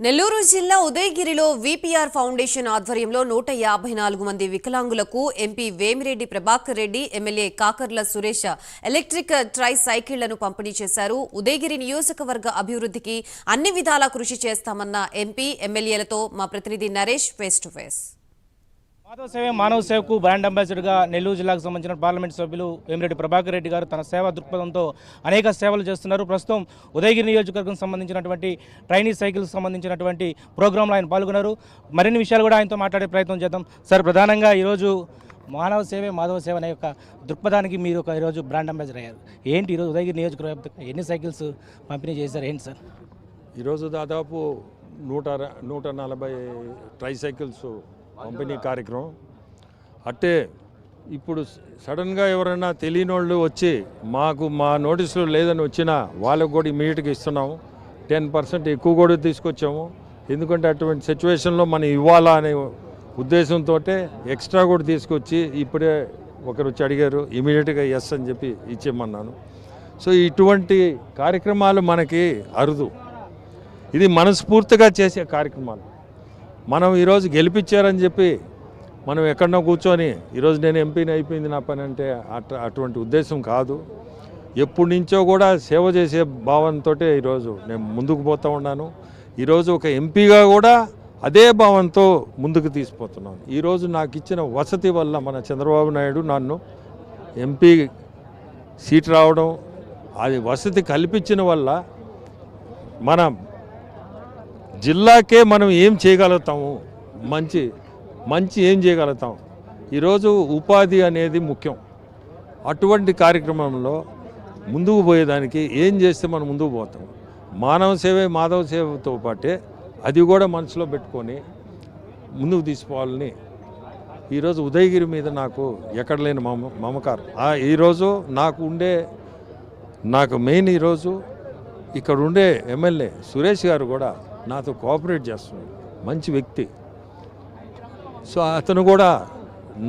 నెల్లూరు జిల్లా ఉదయగిరిలో VPR foundation ఆధ్వర్యంలో 154 మంది వికలాంగులకు MP Vemireddy Prabhakar Reddy, MLA Kakarla Suresh electric ట్రై సైకిళ్లను పంపిణీ చేశారు. ఉదయగిరి నియోజకవర్గ అభివృద్ధికి అన్ని విధాలా కృషి చేస్తామన్న ఎంపీ, ఎమ్మెల్యేలతో మా ప్రతినిధి Naresh face to face. Madhava సేవ మానవ సేవకు బ్రాండ్ అంబాసిడర్గా నెల్లూరు జిల్లాకు సంబంధించిన పార్లమెంట్ సభ్యులు వేమిరెడ్డి ప్రభాకర్ రెడ్డి గారు తన సేవా దృక్పథంతో అనేక సేవలు చేస్తున్నారు. ప్రస్తుతం ఉదయగిరి నియోజకవర్గం సంబంధించినటువంటి ట్రైనీ సైకిల్కి సంబంధించినటువంటి ప్రోగ్రాంలో ఆయన పాల్గొన్నారు. మరిన్ని విషయాలు కూడా ఆయనతో మాట్లాడే ప్రయత్నం చేద్దాం. సార్, ప్రధానంగా ఈరోజు మానవ సేవే మాధవ సేవ అనే యొక్క దృక్పథానికి మీరు ఈరోజు బ్రాండ్ అంబాసిడర్ అయ్యారు. ఏంటి ఈరోజు ఉదయగిరి నియోజకవర్గం ఎన్ని సైకిల్స్ పంపిణీ చేశారు, ఏంటి సార్? ఈరోజు దాదాపు 140 ట్రై సైకిల్స్ పంపిణీ కార్యక్రమం. అట్టే ఇప్పుడు సడన్గా ఎవరైనా తెలియని వాళ్ళు వచ్చి మా నోటీసులు లేదని వచ్చినా వాళ్ళకు కూడా ఇమీడియట్గా ఇస్తున్నాము. 10% ఎక్కువ కూడా తీసుకొచ్చాము. ఎందుకంటే అటువంటి సిచ్యువేషన్లో మనం ఇవ్వాలా అనే ఉద్దేశంతో ఎక్స్ట్రా కూడా తీసుకొచ్చి ఇప్పుడే ఒకరు వచ్చి అడిగారు, ఇమీడియట్గా ఎస్ అని చెప్పి ఇచ్చేయమన్నాను. సో ఇటువంటి కార్యక్రమాలు మనకి అరుదు. ఇది మనస్ఫూర్తిగా చేసే కార్యక్రమాలు. మనం ఈరోజు గెలిపించారని చెప్పి మనం ఎక్కడో కూర్చొని ఈరోజు నేను ఎంపీని అయిపోయింది నా పని అంటే అటువంటి ఉద్దేశం కాదు. ఎప్పటి నుంచో కూడా సేవ చేసే భావంతో ఈరోజు నేను ముందుకు పోతూ ఉన్నాను. ఈరోజు ఒక ఎంపీగా కూడా అదే భావంతో ముందుకు తీసుకుపోతున్నాను. ఈరోజు నాకు ఇచ్చిన వసతి వల్ల మన చంద్రబాబు నాయుడు నన్ను ఎంపీ సీట్ రావడం, అది వసతి కల్పించిన వల్ల మన జిల్లాకే మనం ఏం చేయగలుగుతాము, మంచి ఏం చేయగలుగుతాం. ఈరోజు ఉపాధి అనేది ముఖ్యం. అటువంటి కార్యక్రమంలో ముందుకు పోయేదానికి ఏం చేస్తే మనం ముందుకు పోతాం. మానవ సేవే మాధవ సేవతో పాటే అది కూడా మనసులో పెట్టుకొని ముందుకు తీసుకోవాలని ఈరోజు ఉదయగిరి మీద నాకు ఎక్కడ లేని మమకారం. ఈరోజు నాకు మెయిన్ ఈరోజు ఇక్కడ ఉండే ఎమ్మెల్యే సురేష్ గారు కూడా నాతో కోఆపరేట్ చేస్తున్నాడు. మంచి వ్యక్తి. సో అతను కూడా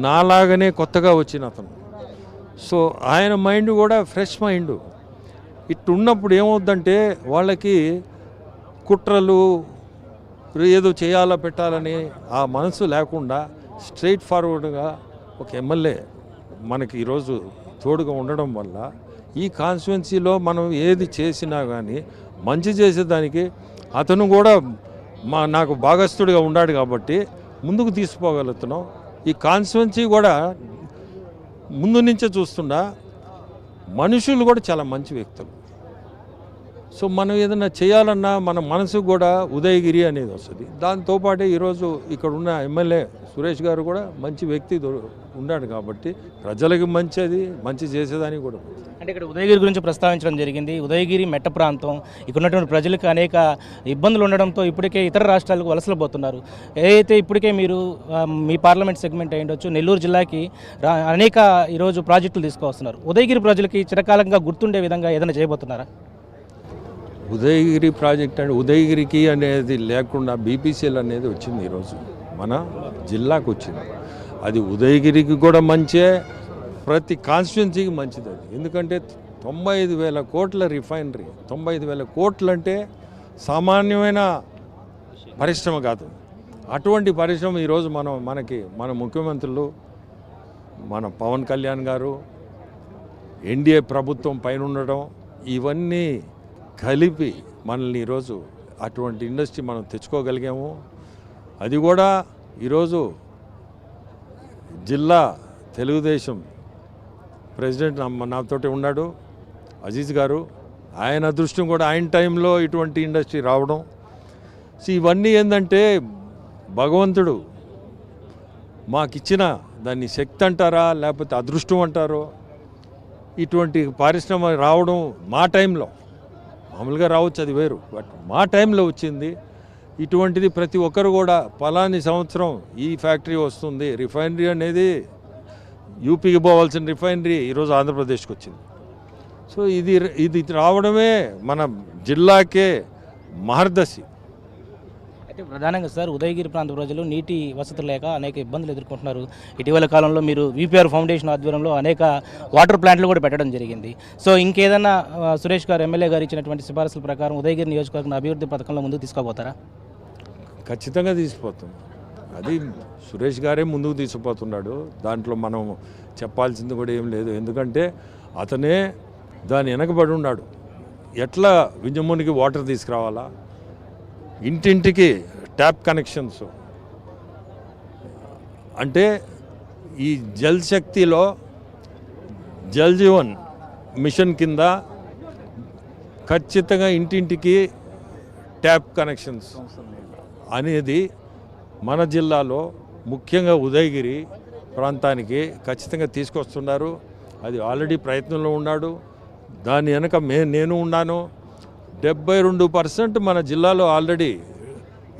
నాలాగనే కొత్తగా వచ్చిన అతను. సో ఆయన మైండ్ కూడా ఫ్రెష్ మైండ్. ఇట్టున్నప్పుడు ఏమవుద్దంటే వాళ్ళకి కుట్రలు ఏదో చేయాలా పెట్టాలని ఆ మనసు లేకుండా స్ట్రైట్ ఫార్వర్డ్గా ఒక ఎమ్మెల్యే మనకి ఈరోజు తోడుగా ఉండడం వల్ల ఈ కాన్స్టిట్యున్సీలో మనం ఏది చేసినా కానీ మంచి చేసేదానికి అతను కూడా నాకు భాగస్థుడిగా ఉన్నాడు కాబట్టి ముందుకు తీసుకోగలుగుతున్నాం. ఈ కాన్స్టిట్యున్సీ కూడా ముందు నుంచే చూస్తుండా మనుషులు కూడా చాలా మంచి వ్యక్తులు. సో మనం ఏదైనా చేయాలన్నా మన మనసుకు కూడా ఉదయగిరి అనేది వస్తుంది. దాంతోపాటే ఈరోజు ఇక్కడ ఉన్న ఎమ్మెల్యే సురేష్ గారు కూడా మంచి వ్యక్తి ఉన్నాడు కాబట్టి ప్రజలకు మంచి చేసేదానికి కూడా. అంటే ఇక్కడ ఉదయగిరి గురించి ప్రస్తావించడం జరిగింది. ఉదయగిరి మెట్ట ప్రాంతం, ఇక్కడ ఉన్నటువంటి ప్రజలకు అనేక ఇబ్బందులు ఉండడంతో ఇప్పటికే ఇతర రాష్ట్రాలకు వలసలు పోతున్నారు. ఏదైతే ఇప్పటికే మీరు మీ పార్లమెంట్ సెగ్మెంట్ అయ్యుండొచ్చు, నెల్లూరు జిల్లాకి అనేక ఈరోజు ప్రాజెక్టులు తీసుకువస్తున్నారు. ఉదయగిరి ప్రజలకి చిరకాలంగా గుర్తుండే విధంగా ఏదైనా చేయబోతున్నారా? ఉదయగిరి ప్రాజెక్ట్ అంటే ఉదయగిరికి అనేది లేకుండా బీపీసీఎల్ అనేది వచ్చింది. ఈరోజు మన జిల్లాకు వచ్చింది. అది ఉదయగిరికి కూడా మంచే, ప్రతి కాన్స్టిట్యున్సీకి మంచిది. అది ఎందుకంటే 95,000 కోట్ల రిఫైనరీ, 95,000 కోట్లు అంటే సామాన్యమైన పరిశ్రమ కాదు. అటువంటి పరిశ్రమ ఈరోజు మన ముఖ్యమంత్రులు, మన పవన్ కళ్యాణ్ గారు, ఎన్డీఏ ప్రభుత్వం పైన ఉండడం, ఇవన్నీ కలిపి మనల్ని ఈరోజు అటువంటి ఇండస్ట్రీ మనం తెచ్చుకోగలిగాము. అది కూడా ఈరోజు జిల్లా తెలుగుదేశం ప్రెసిడెంట్ నాతోటి ఉన్నాడు అజీజ్ గారు. ఆయన అదృష్టం కూడా ఆయన టైంలో ఇటువంటి ఇండస్ట్రీ రావడం. సో ఇవన్నీ ఏంటంటే భగవంతుడు మాకిచ్చిన దాన్ని శక్తి అంటారా లేకపోతే అదృష్టం అంటారో, ఇటువంటి పరిశ్రమ రావడం మా టైంలో, మామూలుగా రావచ్చు అది వేరు, బట్ మా టైంలో వచ్చింది. ఇటువంటిది ప్రతి ఒక్కరు కూడా పలాని సంవత్సరం ఈ ఫ్యాక్టరీ వస్తుంది, రిఫైనరీ అనేది యూపీకి పోవాల్సిన రిఫైనరీ ఈరోజు ఆంధ్రప్రదేశ్కి వచ్చింది. సో ఇది రావడమే మన జిల్లాకే మహర్దశి. అయితే ప్రధానంగా సార్, ఉదయగిరి ప్రాంత ప్రజలు నీటి వసతులు లేక అనేక ఇబ్బందులు ఎదుర్కొంటున్నారు. ఇటీవల కాలంలో మీరు వీపీఆర్ ఫౌండేషన్ ఆధ్వర్యంలో అనేక వాటర్ ప్లాంట్లు కూడా పెట్టడం జరిగింది. సో ఇంకేదన్నా సురేష్ గారు ఎమ్మెల్యే గారు ఇచ్చినటువంటి సిఫారసుల ప్రకారం ఉదయగిరి నియోజకవర్గం అభివృద్ధి పథకంలో ముందుకు తీసుకోబోతారా? ఖచ్చితంగా తీసిపోతుంది. అది సురేష్ గారే ముందుకు తీసుకుపోతున్నాడు, దాంట్లో మనం చెప్పాల్సింది కూడా ఏం లేదు. ఎందుకంటే అతనే దాని వెనకబడి ఉన్నాడు. ఎట్లా వింజమూనికి వాటర్ తీసుకురావాలా, ఇంటింటికి ట్యాప్ కనెక్షన్స్, అంటే ఈ జల్ శక్తిలో జల్ జీవన్ మిషన్ కింద ఖచ్చితంగా ఇంటింటికి ట్యాప్ కనెక్షన్స్ అనేది మన జిల్లాలో ముఖ్యంగా ఉదయగిరి ప్రాంతానికి ఖచ్చితంగా తీసుకొస్తున్నారు. అది ఆల్రెడీ ప్రయత్నంలో ఉన్నాడు. దాని వెనక నేను ఉన్నాను. 72% మన జిల్లాలో ఆల్రెడీ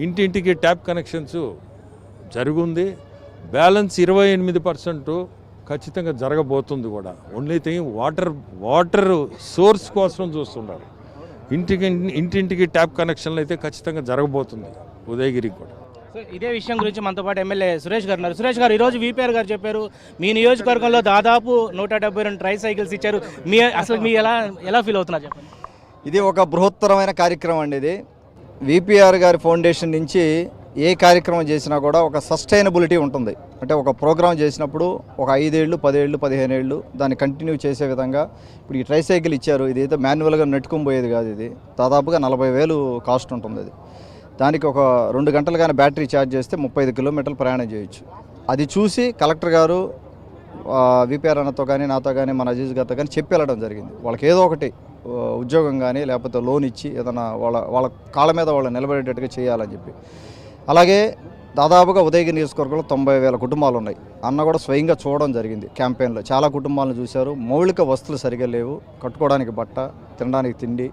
ఇంటింటికి ట్యాప్ కనెక్షన్స్ జరుగుంది. బ్యాలెన్స్ 28% ఖచ్చితంగా జరగబోతుంది కూడా. ఓన్లీ థింగ్ వాటర్ సోర్స్ కోసం చూస్తున్నారు. ఇంటింటికి ట్యాప్ కనెక్షన్లు అయితే ఖచ్చితంగా జరగబోతుంది ఉదయగిరికి కూడా. సో ఇదే విషయం గురించి మనతో పాటు ఎమ్మెల్యే సురేష్ గారు ఉన్నారు. సురేష్ గారు, ఈరోజు వీపీఆర్ గారు చెప్పారు మీ నియోజకవర్గంలో దాదాపు 172 ట్రై సైకిల్స్ ఇచ్చారు. అసలు మీ ఎలా ఫీల్ అవుతున్నారు చెప్పండి. ఇది ఒక బృహత్తరమైన కార్యక్రమం అండి. ఇది వీపీఆర్ గారి ఫౌండేషన్ నుంచి ఏ కార్యక్రమం చేసినా కూడా ఒక సస్టైనబిలిటీ ఉంటుంది. అంటే ఒక ప్రోగ్రామ్ చేసినప్పుడు ఒక 5 ఏళ్ళు 10 ఏళ్ళు 15 ఏళ్ళు దాన్ని కంటిన్యూ చేసే విధంగా ఇప్పుడు ఈ ట్రైసైకిల్ ఇచ్చారు. ఇది అయితే మాన్యువల్గా నెట్టుకొని పోయేది కాదు. ఇది దాదాపుగా 40,000 కాస్ట్ ఉంటుంది. అది దానికి ఒక 2 గంటలు కానీ బ్యాటరీ ఛార్జ్ చేస్తే 35 కిలోమీటర్లు ప్రయాణం చేయొచ్చు. అది చూసి కలెక్టర్ గారు వీపీఆర్ అన్నతో కానీ నాతో కానీ మన అజీజ్ గారితో కానీ చెప్పి వెళ్ళడం జరిగింది. వాళ్ళకి ఏదో ఒకటి ఉద్యోగం కానీ లేకపోతే లోన్ ఇచ్చి ఏదైనా వాళ్ళ కాళ్ళ మీద వాళ్ళు నిలబడేటట్టుగా చేయాలని చెప్పి. అలాగే దాదాపుగా ఉదయగిరి నియోజకవర్గంలో 90,000 కుటుంబాలు ఉన్నాయి. అన్న కూడా స్వయంగా చూడడం జరిగింది క్యాంపెయిన్లో. చాలా కుటుంబాలను చూశారు. మౌలిక వస్తువులు సరిగా లేవు, కట్టుకోవడానికి బట్ట, తినడానికి తిండి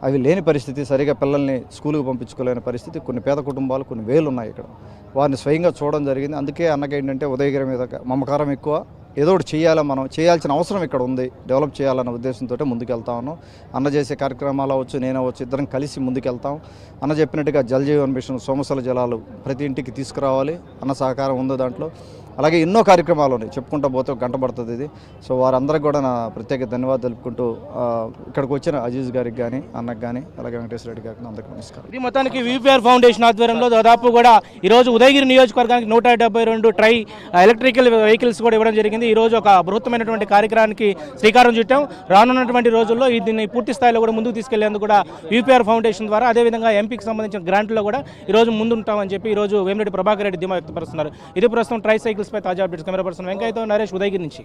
అవి లేని పరిస్థితి, సరిగా పిల్లల్ని స్కూల్కి పంపించుకోలేని పరిస్థితి కొన్ని పేద కుటుంబాలు కొన్ని వేలు ఉన్నాయి ఇక్కడ. వారిని స్వయంగా చూడడం జరిగింది. అందుకే అన్నకి ఏంటంటే ఉదయగిరి మీద మమకారం ఎక్కువ. ఏదో ఒకటి చేయాలి, మనం చేయాల్సిన అవసరం ఇక్కడ ఉంది, డెవలప్ చేయాలన్న ఉద్దేశంతో ముందుకెళ్తా ఉన్నాం. అన్న చేసే కార్యక్రమాలు అవ్వచ్చు, నేను అవ్వచ్చు, ఇద్దరం కలిసి ముందుకెళ్తాం. అన్న చెప్పినట్టుగా జల్ జీవన్ మిషన్ సోమశల జలాలు ప్రతి ఇంటికి తీసుకురావాలి. అన్న సహకారం ఉంది దాంట్లో. అలాగే ఎన్నో కార్యక్రమాలు ఉన్నాయి, చెప్పుకుంటూ పోతే ఒక గంట పడుతుంది ఇది. సో వారందరికీ కూడా నా ప్రత్యేక ధన్యవాదాలు తెలుపుకుంటూ ఇక్కడికి వచ్చిన అజీజ్ గారికి కానీ అన్నకు కానీ అలాగే వెంకటేశ్వర రెడ్డి గారికి అందరికీ నమస్కారం. ఇది మొత్తానికి వీపీఆర్ ఫౌండేషన్ ఆధ్వర్యంలో దాదాపు కూడా ఈరోజు ఉదయగిరి నియోజకవర్గానికి 172 ట్రై ఎలక్ట్రికల్ వెహికల్స్ కూడా ఇవ్వడం జరిగింది. ఈరోజు ఒక బృహత్తమైనటువంటి కార్యక్రమానికి శ్రీకారం చుట్టాం. రానున్నటువంటి రోజుల్లో దీన్ని పూర్తి స్థాయిలో కూడా ముందుకు తీసుకెళ్లేందుకు కూడా వీపీఆర్ ఫౌండేషన్ ద్వారా అదేవిధంగా ఎంపీకి సంబంధించిన గ్రాంట్లో కూడా ఈరోజు ముందుంటామని చెప్పి ఈరోజు వేమిరెడ్డి ప్రభాకర్ రెడ్డి ధీమా వ్యక్తపరుస్తున్నారు. ఇది ప్రస్తుతం ట్రై సైకిల్స్ పై తాజా అప్డేట్స్. కెమెరా పర్సన్ వెంకయ్యతో నరేష్, ఉదయగిరి నుంచి.